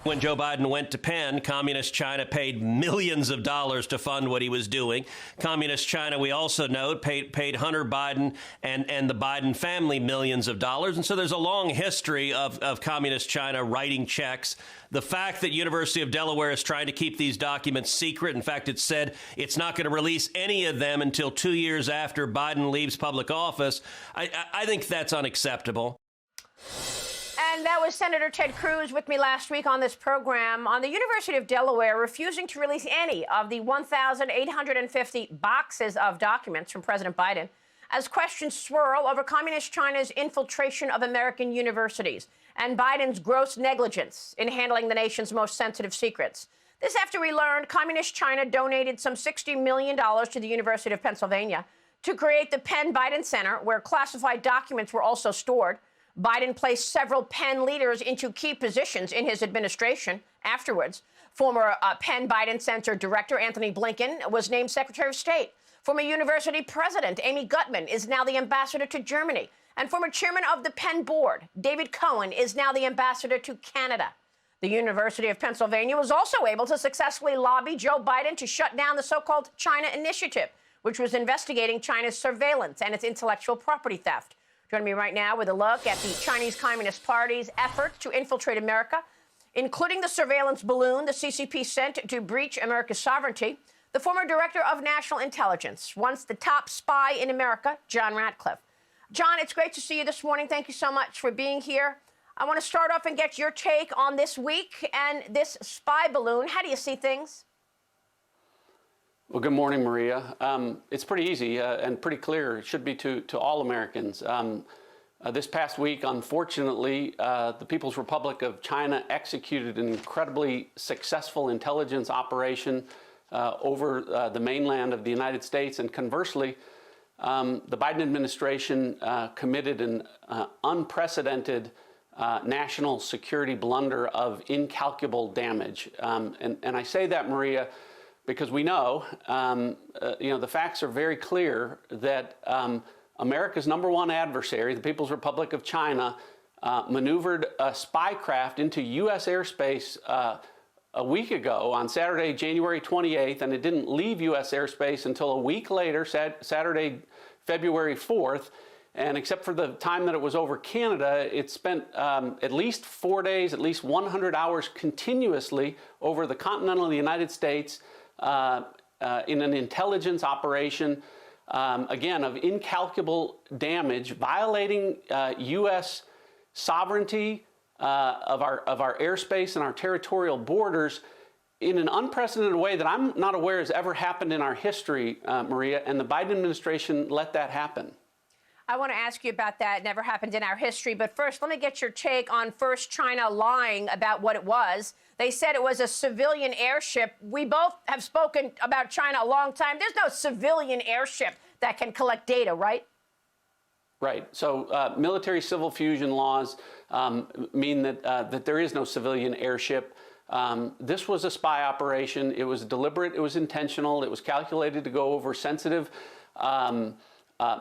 When Joe Biden went to Penn, Communist China paid millions of dollars to fund what he was doing. Communist China, we also know, paid Hunter Biden and the Biden family millions of dollars. And so there's a long history of Communist China writing checks. The fact that University of Delaware is trying to keep these documents secret, in fact, it said it's not going to release any of them until 2 years after Biden leaves public office, I think that's unacceptable. And that was Senator Ted Cruz with me last week on this program on the University of Delaware refusing to release any of the 1,850 boxes of documents from President Biden as questions swirl over Communist China's infiltration of American universities and Biden's gross negligence in handling the nation's most sensitive secrets. This after we learned Communist China donated some $60 million to the University of Pennsylvania to create the Penn Biden Center, where classified documents were also stored. Biden placed several Penn leaders into key positions in his administration afterwards. Former Penn Biden Center Director Anthony Blinken was named Secretary of State. Former university president Amy Gutmann is now the ambassador to Germany. And former chairman of the Penn Board, David Cohen, is now the ambassador to Canada. The University of Pennsylvania was also able to successfully lobby Joe Biden to shut down the so-called China Initiative, which was investigating China's surveillance and its intellectual property theft. Joining me right now with a look at the Chinese Communist Party's effort to infiltrate America, including the surveillance balloon the CCP sent to breach America's sovereignty, the former director of national intelligence, once the top spy in America, John Ratcliffe. John, it's great to see you this morning. Thank you so much for being here. I want to start off and get your take on this week and this spy balloon. How do you see things? Well, good morning, Maria. It's pretty easy and pretty clear. It should be to all Americans. This past week, unfortunately, the People's Republic of China executed an incredibly successful intelligence operation over the mainland of the United States. And conversely, the Biden administration committed an unprecedented national security blunder of incalculable damage. And I say that, Maria, because we know, the facts are very clear that America's #1 adversary, the People's Republic of China, maneuvered a spy craft into U.S. airspace a week ago on Saturday, January 28th, and it didn't leave U.S. airspace until a week later, Saturday, February 4th. And except for the time that it was over Canada, it spent at least 4 days, at least 100 hours continuously over the continental United States in an intelligence operation, again, of incalculable damage, violating U.S. sovereignty of our airspace and our territorial borders in an unprecedented way that I'm not aware has ever happened in our history, Maria, and the Biden administration let that happen. I want to ask you about that. It never happened in our history. But first, let me get your take on first China lying about what it was. They said it was a civilian airship. We both have spoken about China a long time. There's no civilian airship that can collect data, right? Right. So military civil fusion laws mean that there is no civilian airship. This was a spy operation. It was deliberate. It was intentional. It was calculated to go over sensitive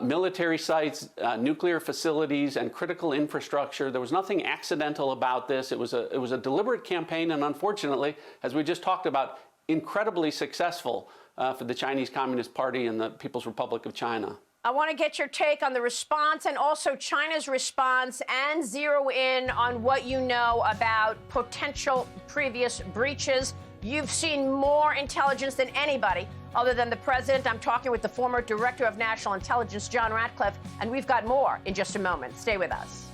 military sites, nuclear facilities, and critical infrastructure. There was nothing accidental about this. It was a deliberate campaign, and unfortunately, as we just talked about, incredibly successful for the Chinese Communist Party and the People's Republic of China. I want to get your take on the response and also China's response, and zero in on what you know about potential previous breaches. You've seen more intelligence than anybody other than the president. I'm talking with the former director of national intelligence, John Ratcliffe, and we've got more in just a moment. Stay with us.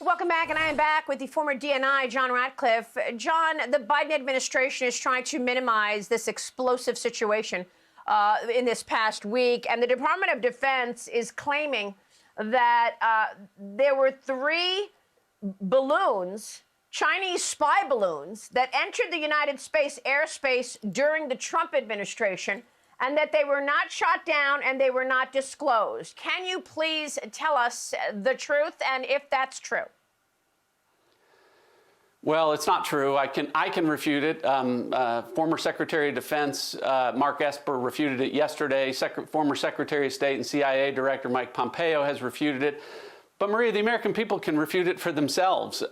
Welcome back, and I am back with the former DNI, John Ratcliffe. John, the Biden administration is trying to minimize this explosive situation in this past week, and the Department of Defense is claiming that there were 3 balloons, Chinese spy balloons, that entered the United States airspace during the Trump administration, and that they were not shot down and they were not disclosed. Can you please tell us the truth and if that's true? Well, it's not true. I can refute it. Former Secretary of Defense Mark Esper refuted it yesterday. Former Secretary of State and CIA Director Mike Pompeo has refuted it. But Maria, the American people can refute it for themselves.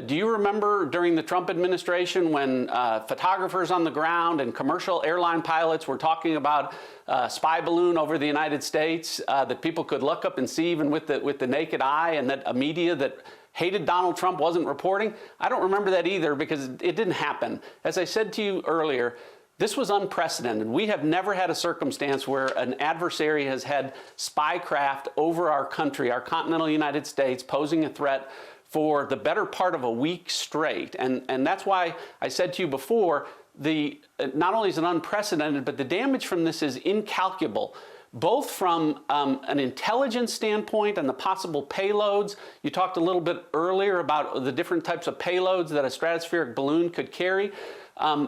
Do you remember during the Trump administration when photographers on the ground and commercial airline pilots were talking about a spy balloon over the United States that people could look up and see even with the naked eye, and that a media that hated Donald Trump wasn't reporting? I don't remember that either, because it didn't happen. As I said to you earlier, this was unprecedented. We have never had a circumstance where an adversary has had spy craft over our country, our continental United States, posing a threat for the better part of a week straight. And that's why I said to you before, not only is it unprecedented, but the damage from this is incalculable, both from an intelligence standpoint and the possible payloads. You talked a little bit earlier about the different types of payloads that a stratospheric balloon could carry.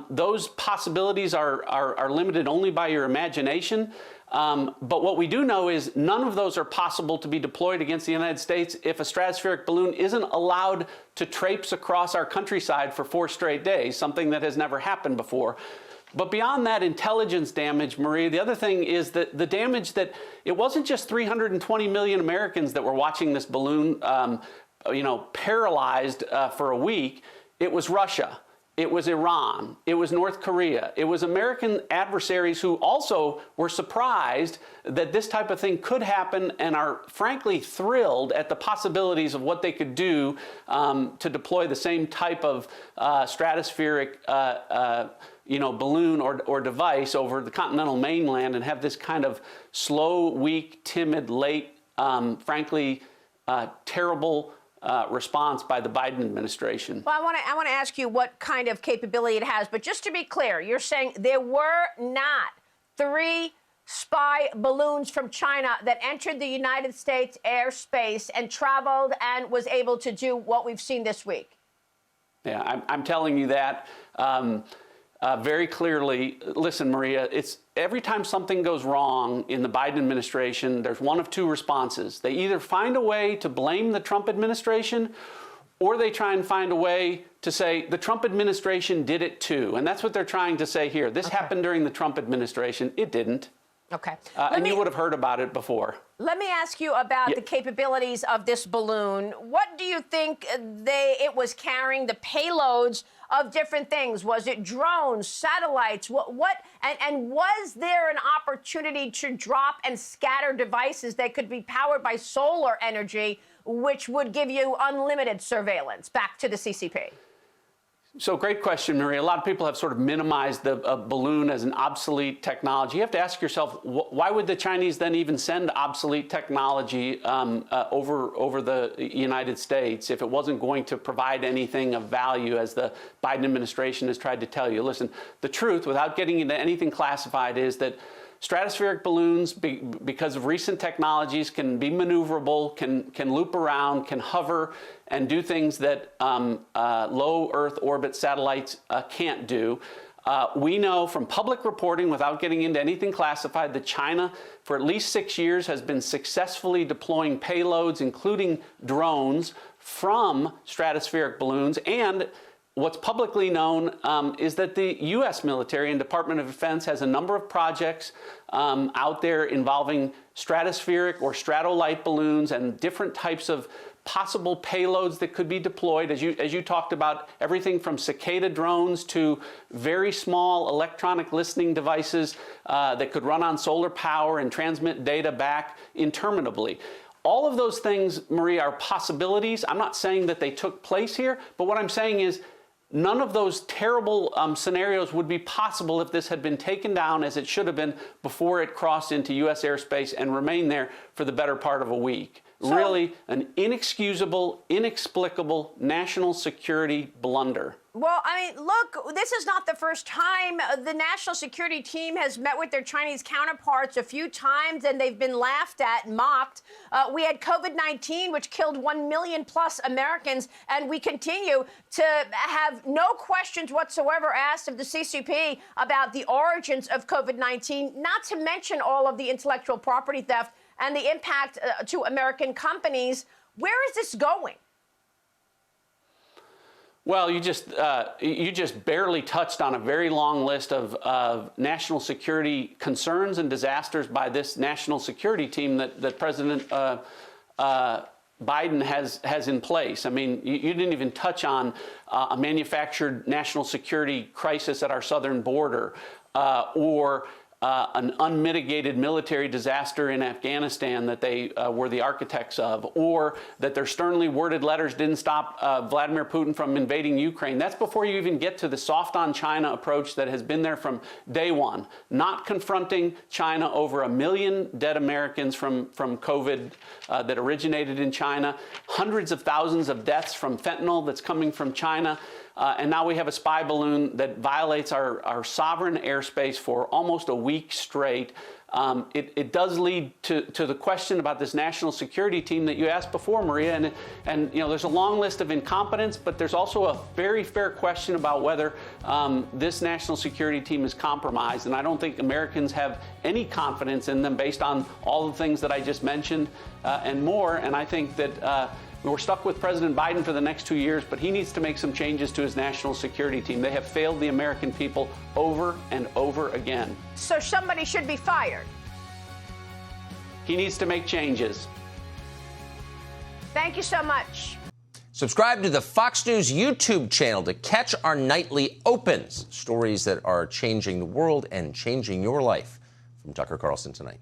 Those possibilities are limited only by your imagination. But what we do know is none of those are possible to be deployed against the United States if a stratospheric balloon isn't allowed to traipse across our countryside for 4 straight days, something that has never happened before. But beyond that intelligence damage, Maria, the other thing is that the damage that it wasn't just 320 million Americans that were watching this balloon, paralyzed for a week. It was Russia. It was Iran, it was North Korea, it was American adversaries who also were surprised that this type of thing could happen and are frankly thrilled at the possibilities of what they could do to deploy the same type of stratospheric balloon or device over the continental mainland and have this kind of slow, weak, timid, late, frankly, terrible response by the Biden administration. Well, I want to ask you what kind of capability it has, but just to be clear, you're saying there were not 3 spy balloons from China that entered the United States airspace and traveled and was able to do what we've seen this week? Yeah, I'm telling you that very clearly. Listen, Maria, it's every time something goes wrong in the Biden administration, there's one of 2 responses. They either find a way to blame the Trump administration, or they try and find a way to say the Trump administration did it too. And that's what they're trying to say here. This happened during the Trump administration. It didn't. Okay. And you would have heard about it before. Let me ask you about the capabilities of this balloon. What do you think it was carrying, the payloads of different things? Was it drones, satellites? And was there an opportunity to drop and scatter devices that could be powered by solar energy, which would give you unlimited surveillance? Back to the CCP. So great question, Maria. A lot of people have sort of minimized the balloon as an obsolete technology. You have to ask yourself, why would the Chinese then even send obsolete technology over the United States if it wasn't going to provide anything of value, as the Biden administration has tried to tell you? Listen, the truth, without getting into anything classified, is that stratospheric balloons, because of recent technologies, can be maneuverable, can loop around, can hover, and do things that low Earth orbit satellites can't do. We know from public reporting, without getting into anything classified, that China, for at least 6 years, has been successfully deploying payloads, including drones, from stratospheric balloons. And what's publicly known is that the U.S. military and Department of Defense has a number of projects out there involving stratospheric or stratolight balloons and different types of possible payloads that could be deployed. As you talked about, everything from cicada drones to very small electronic listening devices that could run on solar power and transmit data back interminably. All of those things, Maria, are possibilities. I'm not saying that they took place here, but what I'm saying is none of those terrible scenarios would be possible if this had been taken down as it should have been before it crossed into U.S. airspace and remained there for the better part of a week. So, really an inexcusable, inexplicable national security blunder. Well, I mean, look, this is not the first time the national security team has met with their Chinese counterparts a few times, and they've been laughed at and mocked. We had COVID-19, which killed 1 million plus Americans, and we continue to have no questions whatsoever asked of the CCP about the origins of COVID-19, not to mention all of the intellectual property theft and the impact to American companies. Where is this going? Well, you just barely touched on a very long list of national security concerns and disasters by this national security team that President Biden has in place. I mean, you didn't even touch on a manufactured national security crisis at our southern border, or an unmitigated military disaster in Afghanistan that they were the architects of, or that their sternly worded letters didn't stop Vladimir Putin from invading Ukraine. That's before you even get to the soft on China approach that has been there from day one, not confronting China over 1 million dead Americans from COVID that originated in China, hundreds of thousands of deaths from fentanyl that's coming from China. And now we have a spy balloon that violates our sovereign airspace for almost a week straight. It does lead to the question about this national security team that you asked before, Maria. And you know, there's a long list of incompetence, but there's also a very fair question about whether this national security team is compromised. And I don't think Americans have any confidence in them based on all the things that I just mentioned and more. And I think that we're stuck with President Biden for the next 2 years, but he needs to make some changes to his national security team. They have failed the American people over and over again. So somebody should be fired. He needs to make changes. Thank you so much. Subscribe to the Fox News YouTube channel to catch our nightly opens, stories that are changing the world and changing your life. From Tucker Carlson tonight.